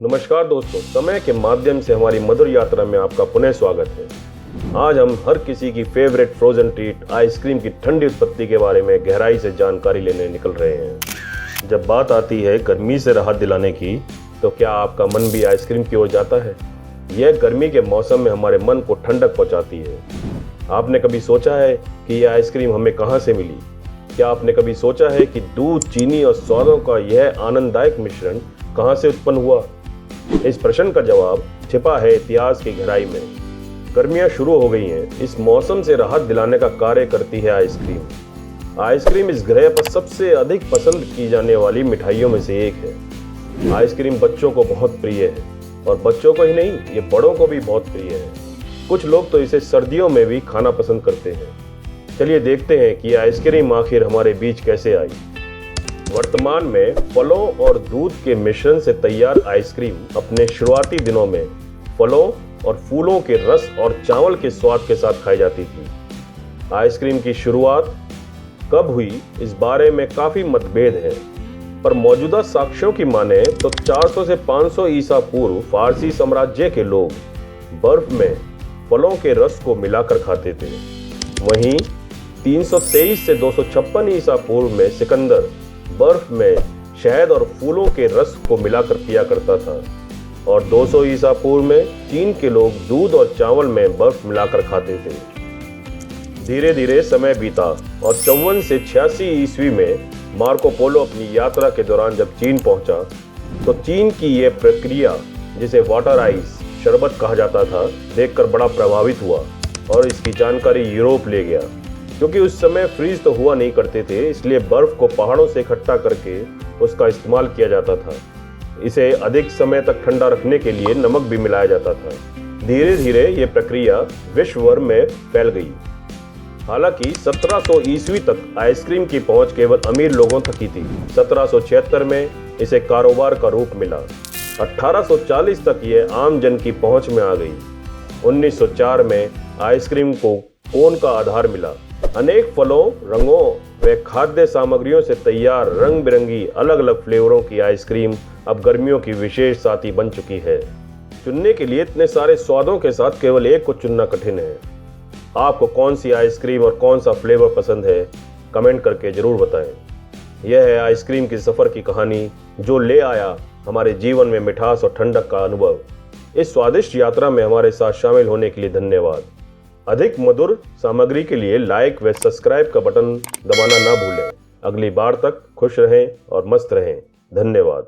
नमस्कार दोस्तों, समय के माध्यम से हमारी मधुर यात्रा में आपका पुनः स्वागत है। आज हम हर किसी की फेवरेट फ्रोजन ट्रीट आइसक्रीम की ठंडी उत्पत्ति के बारे में गहराई से जानकारी लेने निकल रहे हैं। जब बात आती है गर्मी से राहत दिलाने की, तो क्या आपका मन भी आइसक्रीम की ओर जाता है? यह गर्मी के मौसम में हमारे मन को ठंडक पहुँचाती है। आपने कभी सोचा है कि यह आइसक्रीम हमें कहाँ से मिली? क्या आपने कभी सोचा है कि दूध, चीनी और स्वादों का यह आनंददायक मिश्रण कहाँ से उत्पन्न हुआ? इस प्रश्न का जवाब छिपा है इतिहास की गहराई में। गर्मियां शुरू हो गई हैं। इस मौसम से राहत दिलाने का कार्य करती है आइसक्रीम। आइसक्रीम इस ग्रह पर सबसे अधिक पसंद की जाने वाली मिठाइयों में से एक है। आइसक्रीम बच्चों को बहुत प्रिय है, और बच्चों को ही नहीं, ये बड़ों को भी बहुत प्रिय है। कुछ लोग तो इसे सर्दियों में भी खाना पसंद करते हैं। चलिए देखते हैं कि आइसक्रीम आखिर हमारे बीच कैसे आई। वर्तमान में फलों और दूध के मिश्रण से तैयार आइसक्रीम अपने शुरुआती दिनों में फलों और फूलों के रस और चावल के स्वाद के साथ खाई जाती थी। आइसक्रीम की शुरुआत कब हुई, इस बारे में काफी मतभेद है, पर मौजूदा साक्ष्यों की माने तो 400 से 500 ईसा पूर्व फारसी साम्राज्य के लोग बर्फ में फलों के रस को मिलाकर खाते थे। वहीं 323 से 256 ईसा पूर्व में सिकंदर बर्फ में शहद और फूलों के रस को मिलाकर पिया करता था, और 200 ईसा पूर्व में चीन के लोग दूध और चावल में बर्फ मिलाकर खाते थे। धीरे धीरे समय बीता और 54 से 86 ईस्वी में मार्को पोलो अपनी यात्रा के दौरान जब चीन पहुंचा, तो चीन की यह प्रक्रिया, जिसे वाटर आइस शरबत कहा जाता था, देखकर बड़ा प्रभावित हुआ और इसकी जानकारी यूरोप ले गया। क्योंकि उस समय फ्रीज तो हुआ नहीं करते थे, इसलिए बर्फ को पहाड़ों से इकट्ठा करके उसका इस्तेमाल किया जाता था। इसे अधिक समय तक ठंडा रखने के लिए नमक भी मिलाया जाता था। धीरे धीरे ये प्रक्रिया विश्व भर में फैल गई। हालांकि 1700 ईस्वी तक आइसक्रीम की पहुंच केवल अमीर लोगों तक ही थी। 1776 में इसे कारोबार का रूप मिला। 1840 तक यह आम जन की पहुंच में आ गई। 1904 में आइसक्रीम को कोन का आधार मिला। अनेक फलों, रंगों व खाद्य सामग्रियों से तैयार रंग बिरंगी अलग अलग फ्लेवरों की आइसक्रीम अब गर्मियों की विशेष साथी बन चुकी है। चुनने के लिए इतने सारे स्वादों के साथ केवल एक को चुनना कठिन है। आपको कौन सी आइसक्रीम और कौन सा फ्लेवर पसंद है, कमेंट करके जरूर बताएं। यह है आइसक्रीम की सफर की कहानी, जो ले आया हमारे जीवन में मिठास और ठंडक का अनुभव। इस स्वादिष्ट यात्रा में हमारे साथ शामिल होने के लिए धन्यवाद। अधिक मधुर सामग्री के लिए लाइक व सब्सक्राइब का बटन दबाना ना भूलें। अगली बार तक खुश रहें और मस्त रहें। धन्यवाद।